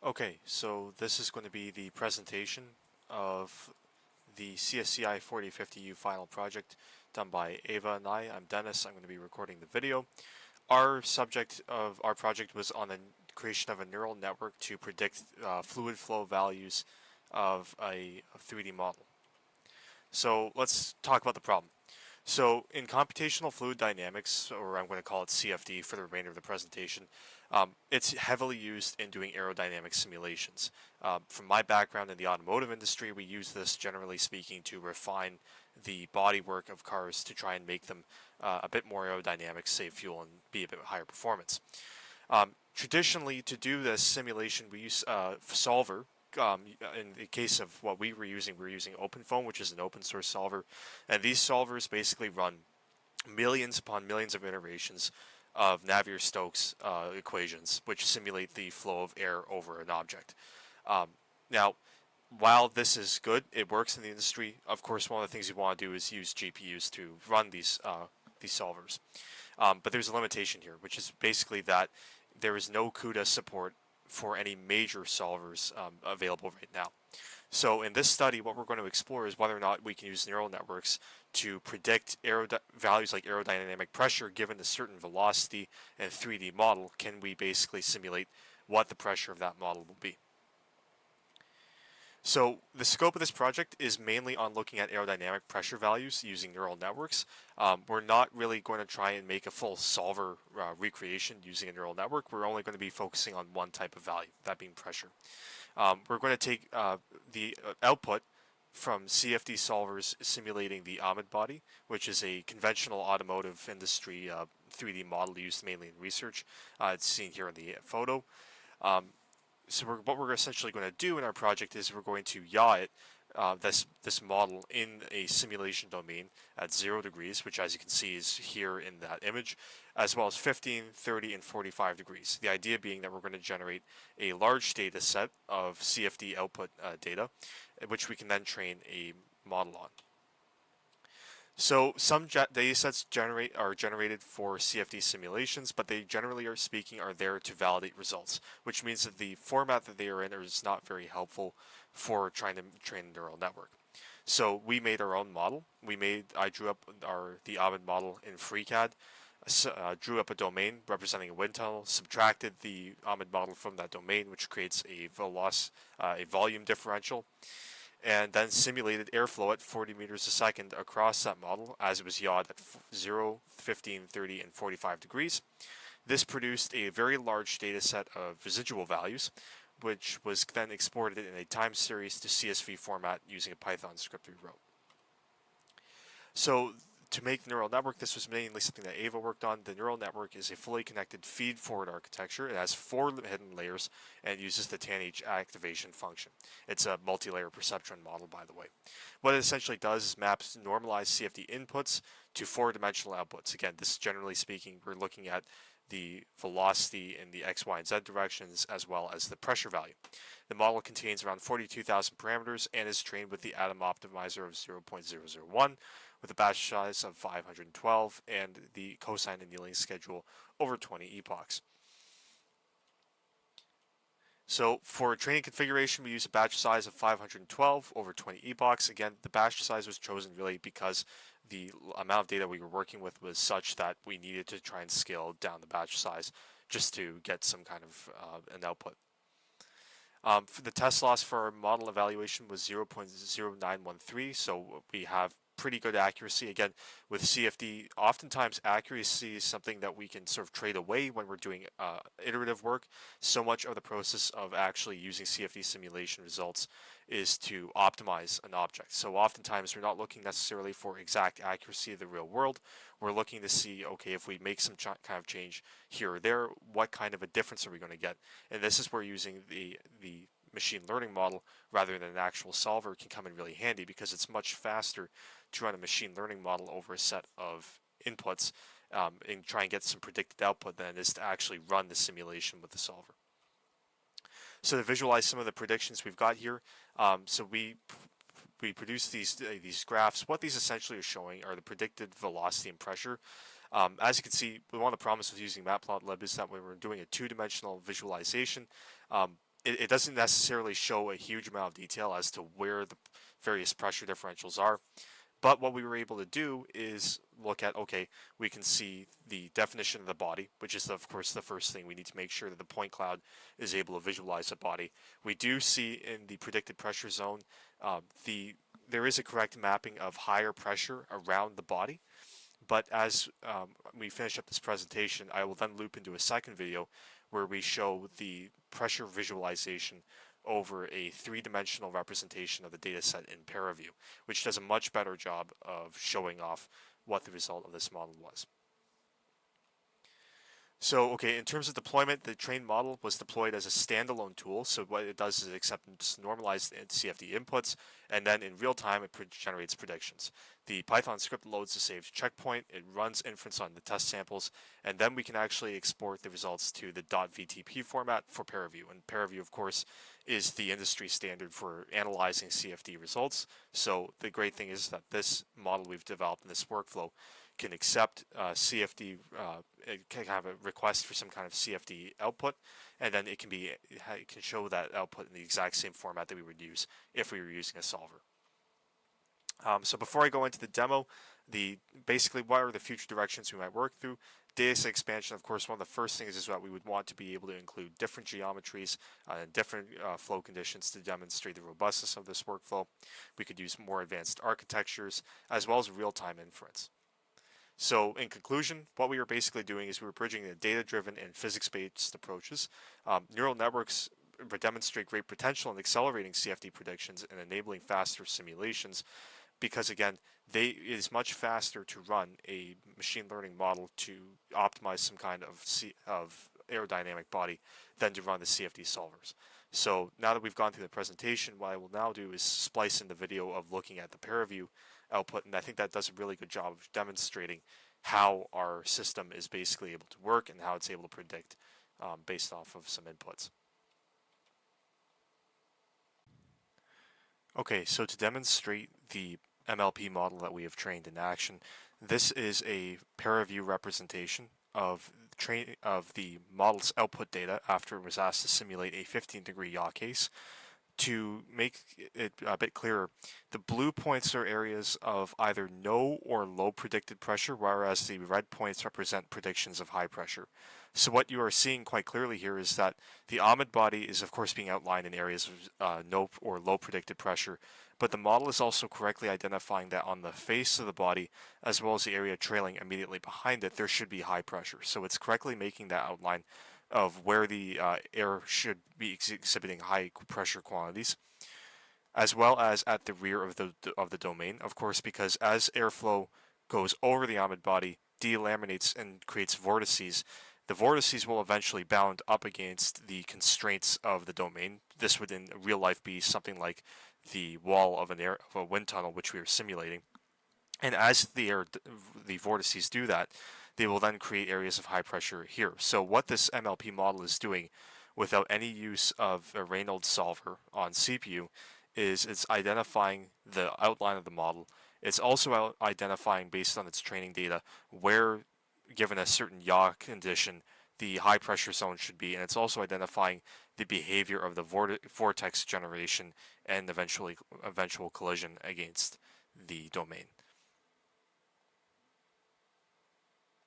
Okay, so this is going to be the presentation of the CSCI 4050U final project done by Ava and I. I'm Dennis. I'm going to be recording the video. Our subject of our project was on the creation of a neural network to predict fluid flow values of a 3D model. So let's talk about the problem. So in computational fluid dynamics, or I'm going to call it CFD for the remainder of the presentation, it's heavily used in doing aerodynamic simulations. From my background in the automotive industry, we use this, generally speaking, to refine the bodywork of cars to try and make them a bit more aerodynamic, save fuel, and be a bit higher performance. Traditionally, to do this simulation, we use solver. In the case of what we were using OpenFOAM, which is an open source solver, and these solvers basically run millions upon millions of iterations of Navier-Stokes equations, which simulate the flow of air over an object. Now, while this is good, it works in the industry. Of course, one of the things you want to do is use GPUs to run these solvers. But there's a limitation here, which is basically that there is no CUDA support for any major solvers available right now. So in this study, what we're going to explore is whether or not we can use neural networks to predict values like aerodynamic pressure given a certain velocity and 3D model. Can we basically simulate what the pressure of that model will be? So the scope of this project is mainly on looking at aerodynamic pressure values using neural networks. We're not really going to try and make a full solver recreation using a neural network. We're only going to be focusing on one type of value, that being pressure. We're going to take the output from CFD solvers simulating the Ahmed body, which is a conventional automotive industry 3D model used mainly in research. It's seen here in the photo. So what we're essentially going to do in our project is we're going to yaw it, this model in a simulation domain at 0 degrees, which as you can see is here in that image, as well as 15, 30, and 45 degrees. The idea being that we're going to generate a large data set of CFD output data, which we can then train a model on. So some data sets are generated for CFD simulations, but they generally are there to validate results, which means that the format that they are in is not very helpful for trying to train a neural network. So we made our own model. I drew up the Ahmed model in FreeCAD, drew up a domain representing a wind tunnel, subtracted the Ahmed model from that domain, which creates a volume differential, and then simulated airflow at 40 meters a second across that model as it was yawed at 0, 15, 30, and 45 degrees. This produced a very large data set of residual values, which was then exported in a time series to CSV format using a Python script we wrote. So to make the neural network, this was mainly something that Ava worked on. The neural network is a fully connected feed-forward architecture. It has 4 hidden layers and uses the tanh activation function. It's a multi-layer perceptron model, by the way. What it essentially does is maps normalized CFD inputs to 4-dimensional outputs. Again, this generally speaking, we're looking at the velocity in the x, y, and z directions, as well as the pressure value. The model contains around 42,000 parameters and is trained with the atom optimizer of 0.001, with a batch size of 512 and the cosine annealing schedule over 20 epochs. So for training configuration, we use a batch size of 512 over 20 epochs. Again, the batch size was chosen really because the amount of data we were working with was such that we needed to try and scale down the batch size just to get some kind of an output. For the test loss for our model evaluation was 0.0913, so we have pretty good accuracy. Again, with CFD, oftentimes accuracy is something that we can sort of trade away when we're doing iterative work. So much of the process of actually using CFD simulation results is to optimize an object. So oftentimes we're not looking necessarily for exact accuracy of the real world. We're looking to see, okay, if we make some kind of change here or there, what kind of a difference are we going to get? And this is where using the machine learning model rather than an actual solver can come in really handy, because it's much faster to run a machine learning model over a set of inputs and try and get some predicted output than it is to actually run the simulation with the solver. So to visualize some of the predictions we've got here, so we produce these graphs. What these essentially are showing are the predicted velocity and pressure. As you can see, one of the problems with using Matplotlib is that when we're doing a 2-dimensional visualization, it doesn't necessarily show a huge amount of detail as to where the various pressure differentials are. But what we were able to do is look at, okay, we can see the definition of the body, which is, of course, the first thing. We need to make sure that the point cloud is able to visualize a body. We do see in the predicted pressure zone, there is a correct mapping of higher pressure around the body. But as we finish up this presentation, I will then loop into a second video where we show the pressure visualization over a three-dimensional representation of the data set in ParaView, which does a much better job of showing off what the result of this model was. So, okay, in terms of deployment, the trained model was deployed as a standalone tool. So what it does is it accepts normalized CFD inputs, and then in real time, it generates predictions. The Python script loads the saved checkpoint, it runs inference on the test samples, and then we can actually export the results to the .vtp format for ParaView. And ParaView, of course, is the industry standard for analyzing CFD results. So the great thing is that this model we've developed in this workflow can accept CFD, it can have a request for some kind of CFD output, and then it can show that output in the exact same format that we would use if we were using a solver. So before I go into the demo, basically what are the future directions we might work through? Data set expansion, of course, one of the first things is that we would want to be able to include different geometries and different flow conditions to demonstrate the robustness of this workflow. We could use more advanced architectures as well as real-time inference. So in conclusion, what we were basically doing is we were bridging the data-driven and physics-based approaches. Neural networks demonstrate great potential in accelerating CFD predictions and enabling faster simulations because, again, it is much faster to run a machine learning model to optimize some kind of aerodynamic body than to run the CFD solvers. So now that we've gone through the presentation, what I will now do is splice in the video of looking at the ParaView output, and I think that does a really good job of demonstrating how our system is basically able to work and how it's able to predict based off of some inputs. Okay, so to demonstrate the MLP model that we have trained in action, this is a ParaView representation of the model's output data after it was asked to simulate a 15-degree yaw case. To make it a bit clearer, the blue points are areas of either no or low predicted pressure, whereas the red points represent predictions of high pressure. So what you are seeing quite clearly here is that the Ahmed body is of course being outlined in areas of no or low predicted pressure, but the model is also correctly identifying that on the face of the body, as well as the area trailing immediately behind it, there should be high pressure. So it's correctly making that outline of where the air should be exhibiting high pressure quantities, as well as at the rear of the domain, of course, because as airflow goes over the Ahmed body, delaminates and creates vortices, the vortices will eventually bound up against the constraints of the domain. This would in real life be something like the wall of a wind tunnel, which we are simulating. And as the vortices do that, they will then create areas of high pressure here. So what this MLP model is doing without any use of a Reynolds solver on CPU is it's identifying the outline of the model. It's also identifying, based on its training data, where, given a certain yaw condition, the high pressure zone should be, and it's also identifying the behavior of the vortex generation and eventual collision against the domain.